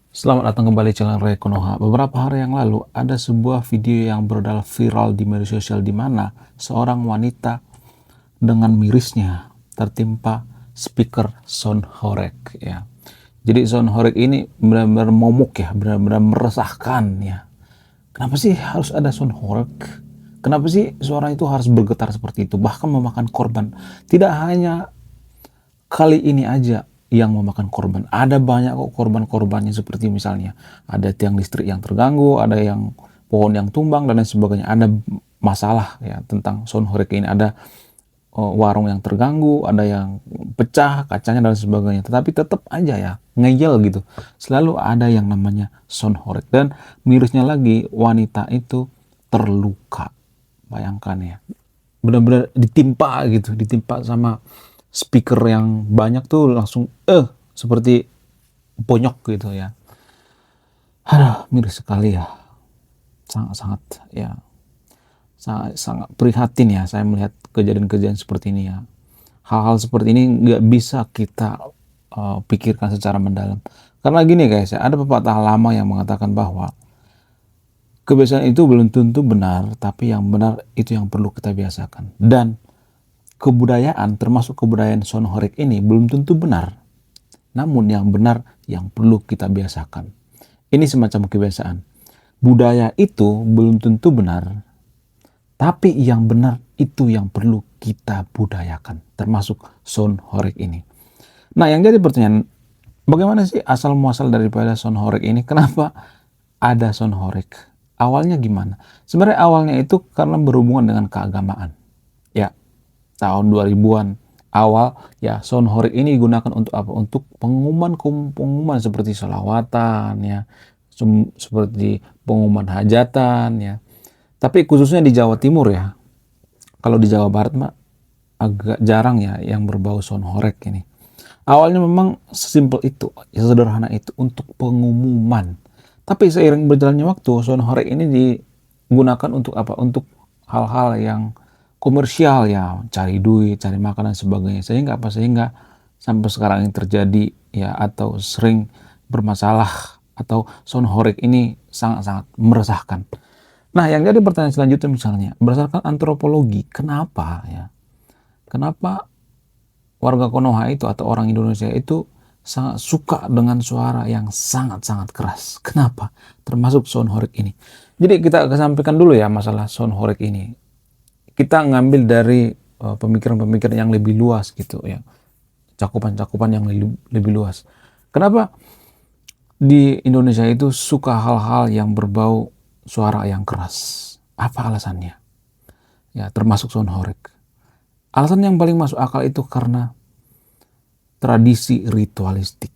Selamat datang kembali di channel Ray Konoha. Beberapa hari yang lalu ada sebuah video yang beredar viral di media sosial di mana seorang wanita dengan mirisnya tertimpa speaker sound horeg ya. Jadi sound horeg ini benar-benar momok ya, benar-benar meresahkan ya. Kenapa sih harus ada sound horeg? Kenapa sih suara itu harus bergetar seperti itu, bahkan memakan korban? Tidak hanya kali ini aja yang memakan korban. Ada banyak kok korban-korbannya, seperti misalnya ada tiang listrik yang terganggu, ada yang pohon yang tumbang dan lain sebagainya. Ada masalah ya tentang sound horeg ini. Ada warung yang terganggu, ada yang pecah kacanya dan sebagainya. Tetapi tetap aja ya ngeyel gitu. Selalu ada yang namanya sound horeg. Dan mirisnya lagi, wanita itu terluka. Bayangkan ya, benar-benar ditimpa gitu, ditimpa sama speaker yang banyak tuh, langsung seperti bonyok gitu ya. Aduh, miris sekali ya, sangat-sangat ya, sangat prihatin ya saya melihat kejadian-kejadian seperti ini ya. Hal-hal seperti ini nggak bisa kita pikirkan secara mendalam, karena gini guys ya, ada pepatah lama yang mengatakan bahwa kebiasaan itu belum tentu benar, tapi yang benar itu yang perlu kita biasakan. Dan kebudayaan, termasuk kebudayaan sound horeg ini, belum tentu benar, namun yang benar yang perlu kita biasakan. Ini semacam kebiasaan. Budaya itu belum tentu benar, tapi yang benar itu yang perlu kita budayakan, termasuk sound horeg ini. Nah, yang jadi pertanyaan, bagaimana sih asal muasal daripada sound horeg ini? Kenapa ada sound horeg? Awalnya gimana? Sebenarnya awalnya itu karena berhubungan dengan keagamaan. Ya, tahun 2000-an awal ya, sound horeg ini digunakan untuk apa? Untuk pengumuman seperti sholawatan ya, seperti pengumuman hajatan ya. Tapi khususnya di Jawa Timur ya. Kalau di Jawa Barat mah agak jarang ya yang berbau sound horeg ini. Awalnya memang sesimpel itu, ya sederhana itu, untuk pengumuman. Tapi seiring berjalannya waktu, sound horeg ini digunakan untuk apa? Untuk hal-hal yang komersial ya, cari duit, cari makan dan sebagainya. Sehingga apa? Sehingga sampai sekarang yang terjadi ya, atau sering bermasalah, atau sound horeg ini sangat-sangat meresahkan. Nah, yang jadi pertanyaan selanjutnya misalnya, berdasarkan antropologi, kenapa ya? Kenapa warga Konoha itu atau orang Indonesia itu sangat suka dengan suara yang sangat-sangat keras? Kenapa? Termasuk sound horeg ini. Jadi kita kesampaikan dulu ya masalah sound horeg ini. Kita ngambil dari pemikiran-pemikiran yang lebih luas gitu ya. Cakupan-cakupan yang lebih luas. Kenapa di Indonesia itu suka hal-hal yang berbau suara yang keras? Apa alasannya? Ya, termasuk sound horeg. Alasan yang paling masuk akal itu karena tradisi ritualistik.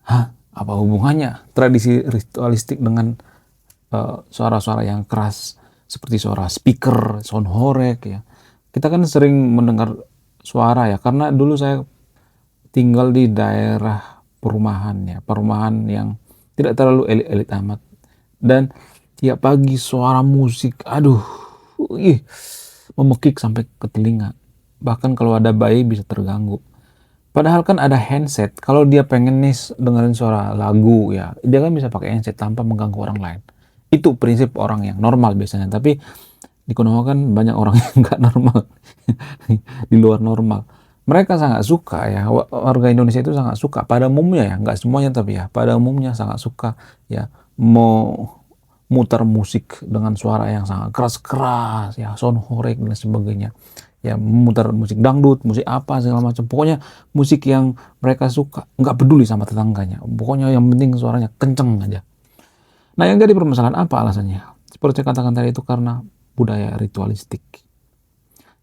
Hah? Apa hubungannya tradisi ritualistik dengan suara-suara yang keras seperti suara speaker, sound horeg ya? Kita kan sering mendengar suara ya, karena dulu saya tinggal di daerah perumahan ya, perumahan yang tidak terlalu elit-elit amat. Dan tiap pagi suara musik, aduh, memekik sampai ke telinga. Bahkan kalau ada bayi bisa terganggu. Padahal kan ada handset. Kalau dia pengen nih dengerin suara lagu ya, dia kan bisa pakai handset tanpa mengganggu orang lain. Itu prinsip orang yang normal biasanya. Tapi di Konoha kan banyak orang yang nggak normal, di luar normal. Mereka sangat suka ya, warga Indonesia itu sangat suka pada umumnya ya, nggak semuanya tapi ya, pada umumnya sangat suka ya, mau mutar musik dengan suara yang sangat keras-keras ya, sound horeg dan sebagainya ya, memutar musik dangdut, musik apa segala macam, pokoknya musik yang mereka suka, nggak peduli sama tetangganya, pokoknya yang penting suaranya kenceng aja. Nah, yang jadi permasalahan apa alasannya? Seperti saya katakan tadi, itu karena budaya ritualistik.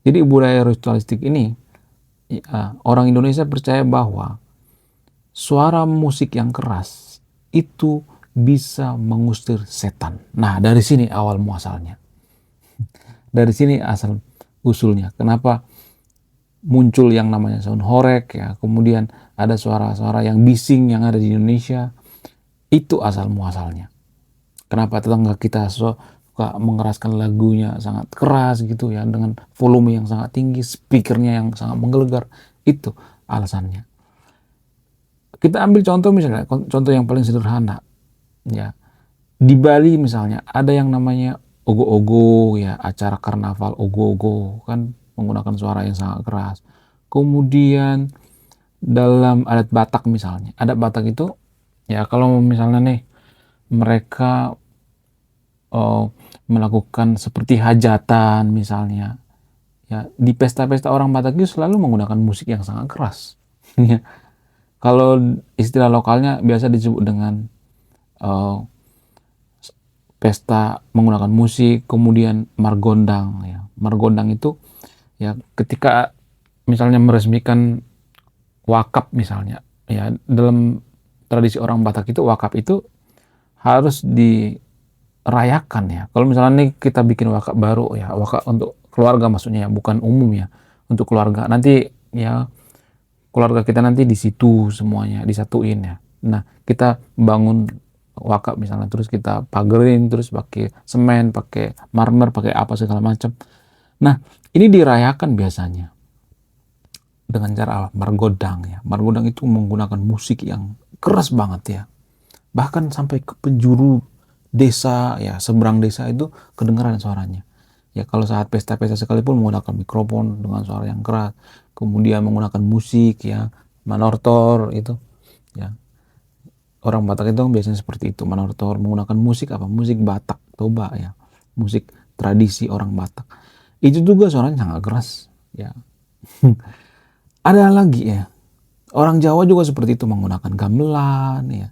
Jadi budaya ritualistik ini, orang Indonesia percaya bahwa suara musik yang keras itu bisa mengusir setan. Nah, dari sini awal muasalnya. Dari sini asal usulnya. Kenapa muncul yang namanya sound horeg ya, kemudian ada suara-suara yang bising yang ada di Indonesia. Itu asal muasalnya. Kenapa tetangga kita suka mengeraskan lagunya sangat keras gitu ya, dengan volume yang sangat tinggi, speakernya yang sangat menggelegar. Itu alasannya. Kita ambil contoh misalnya, contoh yang paling sederhana, ya. Di Bali misalnya ada yang namanya ogo-ogo ya, acara karnaval ogo-ogo kan menggunakan suara yang sangat keras. Kemudian dalam adat Batak misalnya, adat Batak itu ya kalau misalnya nih mereka uh, melakukan seperti hajatan misalnya, ya di pesta-pesta orang Batak itu selalu menggunakan musik yang sangat keras. Ya. Kalau istilah lokalnya biasa disebut dengan uh, pesta menggunakan musik, kemudian margondang ya. Margondang itu ya ketika misalnya meresmikan wakaf misalnya, ya dalam tradisi orang Batak itu wakaf itu harus dirayakan ya. Kalau misalnya nih kita bikin wakaf baru ya, wakaf untuk keluarga maksudnya ya, bukan umum ya, untuk keluarga. Nanti ya keluarga kita nanti di situ semuanya disatuin ya. Nah, kita bangun wakaf misalnya, terus kita pagerin, terus pakai semen, pakai marmer, pakai apa segala macam. Nah, ini dirayakan biasanya dengan cara margodang ya. Margodang itu menggunakan musik yang keras banget ya. Bahkan sampai ke penjuru desa ya, seberang desa itu kedengaran suaranya. Ya kalau saat pesta-pesta sekalipun menggunakan mikrofon dengan suara yang keras, kemudian menggunakan musik ya, manortor itu ya. Orang Batak itu biasanya seperti itu, manortor menggunakan musik apa? Musik Batak, Toba ya. Musik tradisi orang Batak. Itu juga suaranya sangat keras ya. Ada lagi ya. Orang Jawa juga seperti itu menggunakan gamelan ya.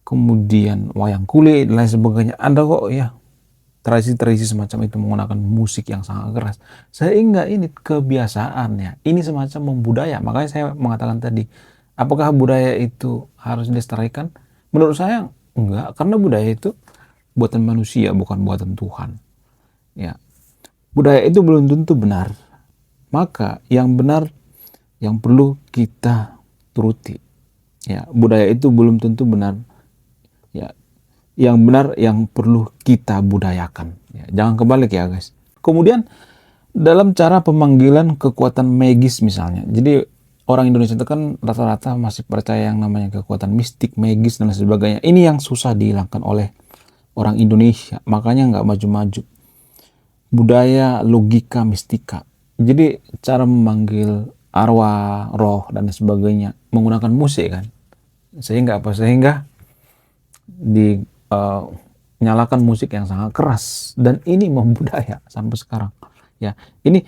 Kemudian wayang kulit dan lain sebagainya. Ada kok ya tradisi-tradisi semacam itu menggunakan musik yang sangat keras. Sehingga ini kebiasaan ya. Ini semacam membudaya. Makanya saya mengatakan tadi, apakah budaya itu harus dilestarikan? Menurut saya enggak, karena budaya itu buatan manusia, bukan buatan Tuhan. Ya. Budaya itu belum tentu benar. Maka yang benar yang perlu kita turuti. Ya, budaya itu belum tentu benar. Ya, yang benar yang perlu kita budayakan. Ya, jangan kebalik ya guys. Kemudian dalam cara pemanggilan kekuatan magis misalnya. Jadi orang Indonesia itu kan rata-rata masih percaya yang namanya kekuatan mistik, magis dan sebagainya. Ini yang susah dihilangkan oleh orang Indonesia. Makanya nggak maju-maju. Budaya, logika, mistika. Jadi cara memanggil arwah, roh dan sebagainya menggunakan musik kan. Sehingga apa? Sehingga nyalakan musik yang sangat keras dan ini membudaya sampai sekarang ya. Ini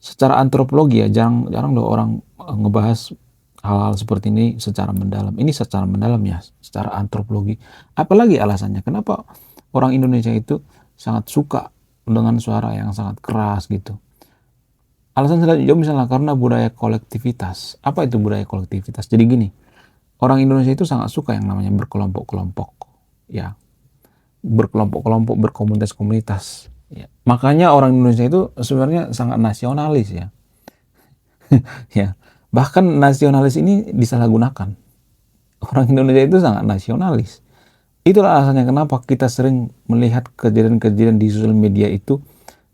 secara antropologi ya, jarang loh orang ngebahas hal-hal seperti ini secara mendalam. Ini secara mendalam ya, secara antropologi. Apalagi alasannya kenapa orang Indonesia itu sangat suka dengan suara yang sangat keras gitu. Alasan selanjutnya misalnya karena budaya kolektivitas. Apa itu budaya kolektivitas? Jadi gini, orang Indonesia itu sangat suka yang namanya berkelompok-kelompok ya, berkelompok-kelompok, berkomunitas-komunitas ya. Makanya orang Indonesia itu sebenarnya sangat nasionalis ya. Ya, bahkan nasionalis ini disalahgunakan. Orang Indonesia itu sangat nasionalis. Itulah alasannya kenapa kita sering melihat kejadian-kejadian di sosial media itu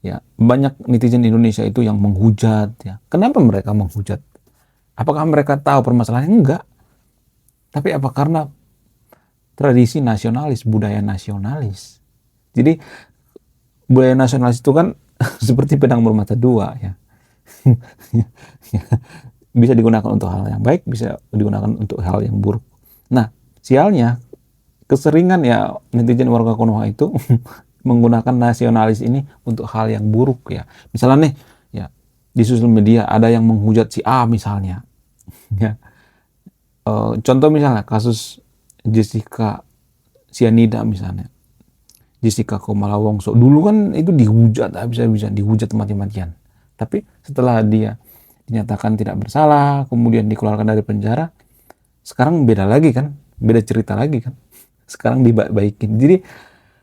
ya, banyak netizen Indonesia itu yang menghujat ya. Kenapa mereka menghujat? Apakah mereka tahu permasalahannya? Enggak. Tapi apa? Karena tradisi nasionalis, budaya nasionalis. Jadi budaya nasionalis itu kan seperti pedang bermata dua ya. Bisa digunakan untuk hal yang baik, bisa digunakan untuk hal yang buruk. Nah, sialnya keseringan ya netizen warga Konoha itu menggunakan nasionalis ini untuk hal yang buruk ya. Misalnya nih ya di sosial media ada yang menghujat si A misalnya. Ya. Contoh misalnya kasus Jessica Cyanida misalnya. Jessica Kumala Wongso. Dulu kan itu dihujat habis-habisan, dihujat mati-matian. Tapi setelah dia dinyatakan tidak bersalah, kemudian dikeluarkan dari penjara, sekarang beda lagi kan? Beda cerita lagi kan? Sekarang dibaikin. Jadi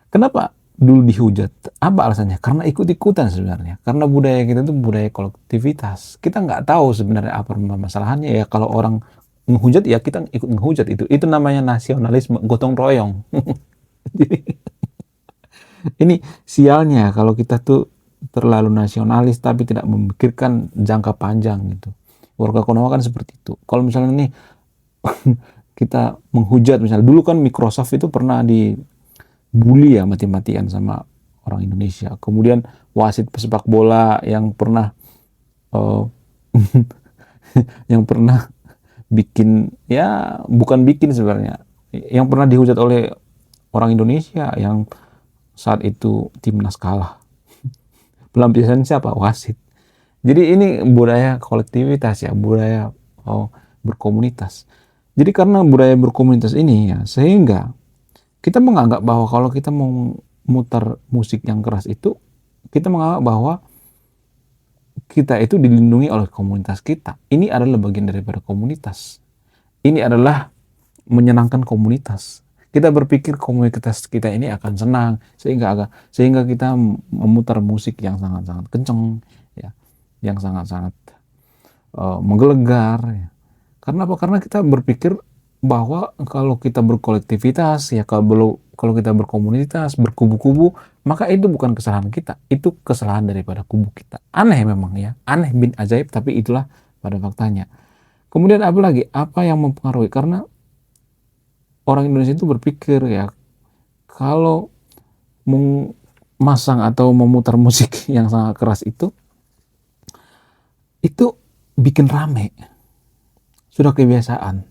kenapa dulu dihujat? Apa alasannya? Karena ikut-ikutan sebenarnya. Karena budaya kita itu budaya kolektivitas. Kita nggak tahu sebenarnya apa masalahnya ya. Kalau orang menghujat ya kita ikut menghujat itu. Itu namanya nasionalisme, gotong royong. Jadi, ini sialnya kalau kita tuh terlalu nasionalis tapi tidak memikirkan jangka panjang gitu. Warga Konoha kan seperti itu. Kalau misalnya nih kita menghujat, misalnya dulu kan Microsoft itu pernah dibully ya mati-matian sama orang Indonesia. Kemudian wasit pesepak bola yang pernah uh, yang pernah bikin, ya bukan bikin sebenarnya, yang pernah dihujat oleh orang Indonesia yang saat itu timnas kalah. Pelampiasan siapa? Wasit. Jadi ini budaya kolektivitas ya, budaya berkomunitas. Jadi karena budaya berkomunitas ini ya, sehingga kita menganggap bahwa kalau kita mau mutar musik yang keras itu, kita menganggap bahwa kita itu dilindungi oleh komunitas kita. Ini adalah bagian daripada komunitas. Ini adalah menyenangkan komunitas. Kita berpikir komunitas kita ini akan senang, sehingga kita memutar musik yang sangat-sangat kenceng, ya, yang sangat-sangat menggelegar. Ya. Karena apa? Karena kita berpikir bahwa kalau kita berkolektivitas, ya kalau kita berkomunitas, berkubu-kubu, maka itu bukan kesalahan kita, itu kesalahan daripada kubu kita. Aneh memang ya, aneh bin ajaib, tapi itulah pada faktanya. Kemudian apa lagi? Apa yang mempengaruhi? Karena orang Indonesia itu berpikir ya, kalau memasang atau memutar musik yang sangat keras itu bikin rame. Sudah kebiasaan.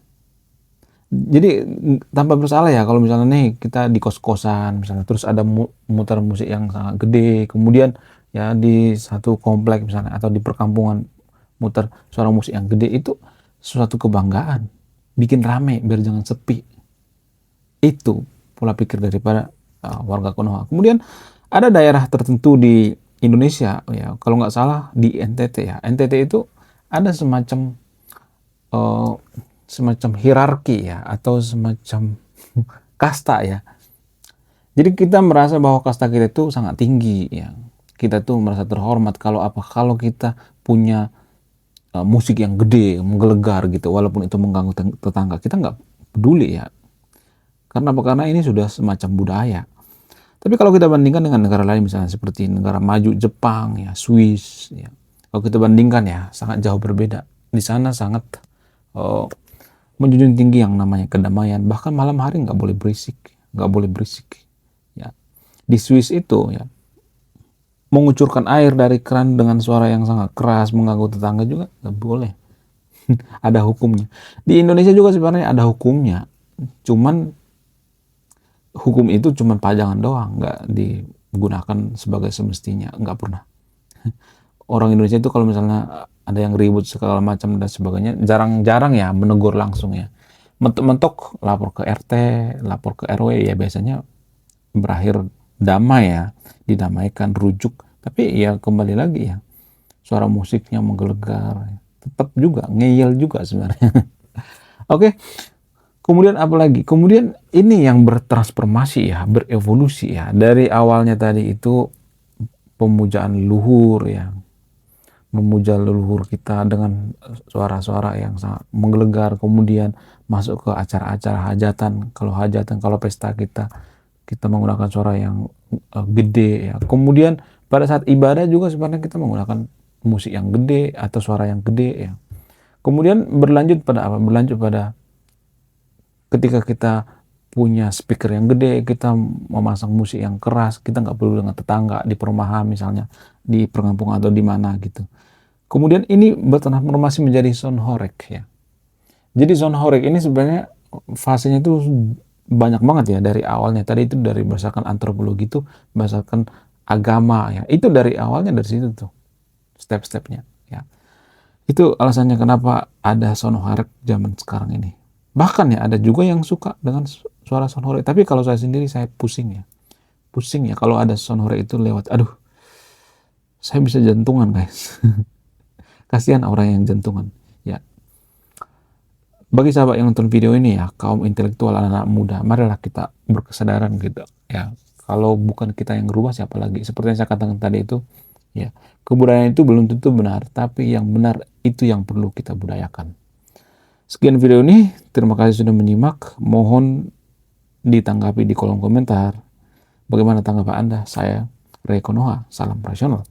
Jadi tanpa bersalah ya kalau misalnya nih kita di kos-kosan misalnya, terus ada mutar musik yang sangat gede, kemudian ya di satu komplek misalnya atau di perkampungan mutar suara musik yang gede, itu suatu kebanggaan, bikin rame biar jangan sepi. Itu pola pikir daripada warga Konoha. Kemudian ada daerah tertentu di Indonesia ya, kalau nggak salah di NTT ya, NTT itu ada semacam hierarki ya, atau semacam kasta ya. Jadi kita merasa bahwa kasta kita itu sangat tinggi ya. Kita tuh merasa terhormat kalau kita punya musik yang gede, menggelegar gitu, walaupun itu mengganggu tetangga. Kita nggak peduli ya. Karena apa? Karena ini sudah semacam budaya. Tapi kalau kita bandingkan dengan negara lain misalnya seperti negara maju Jepang ya, Swiss ya. Kalau kita bandingkan ya, sangat jauh berbeda. Di sana sangat menjunjung tinggi yang namanya kedamaian, bahkan malam hari nggak boleh berisik ya. Di Swiss itu ya, mengucurkan air dari keran dengan suara yang sangat keras mengganggu tetangga juga nggak boleh. Ada hukumnya. Di Indonesia juga sebenarnya ada hukumnya, cuman hukum itu cuman pajangan doang, nggak digunakan sebagai semestinya, nggak pernah. Orang Indonesia itu kalau misalnya ada yang ribut segala macam dan sebagainya, jarang-jarang ya menegur langsung ya. Mentok-mentok lapor ke RT, lapor ke RW ya, biasanya berakhir damai ya, didamaikan, rujuk. Tapi ya kembali lagi ya, suara musiknya menggelegar, tetap juga ngeyel juga sebenarnya. Oke. Kemudian apa lagi? Kemudian ini yang bertransformasi ya, berevolusi ya. Dari awalnya tadi itu pemujaan luhur ya, memuja leluhur kita dengan suara-suara yang sangat menggelegar, kemudian masuk ke acara-acara hajatan, kalau pesta kita menggunakan suara yang gede ya. Kemudian pada saat ibadah juga sebenarnya kita menggunakan musik yang gede atau suara yang gede ya. Kemudian berlanjut pada apa? Berlanjut pada ketika kita punya speaker yang gede, kita memasang musik yang keras, kita nggak perlu dengan tetangga di perumahan misalnya, di perkampungan atau di mana gitu. Kemudian ini bertransformasi menjadi sound horeg ya. Jadi sound horeg ini sebenarnya fasenya itu banyak banget ya dari awalnya. Tadi itu dari berdasarkan antropologi itu, berdasarkan agama ya. Itu dari awalnya dari situ tuh step-stepnya ya. Itu alasannya kenapa ada sound horeg zaman sekarang ini. Bahkan ya ada juga yang suka dengan suara sound horeg. Tapi kalau saya sendiri saya pusing ya. Pusing ya kalau ada sound horeg itu lewat. Aduh, saya bisa jantungan guys. Kasihan orang yang jantungan ya. Bagi sahabat yang nonton video ini ya, kaum intelektual, anak-anak muda, marilah kita berkesadaran gitu ya. Kalau bukan kita yang berubah, siapa lagi? Seperti yang saya katakan tadi itu ya, kebudayaan itu belum tentu benar, tapi yang benar itu yang perlu kita budayakan. Sekian video ini, terima kasih sudah menyimak. Mohon ditanggapi di kolom komentar. Bagaimana tanggapan Anda? Saya Ray Konoha, salam rasional.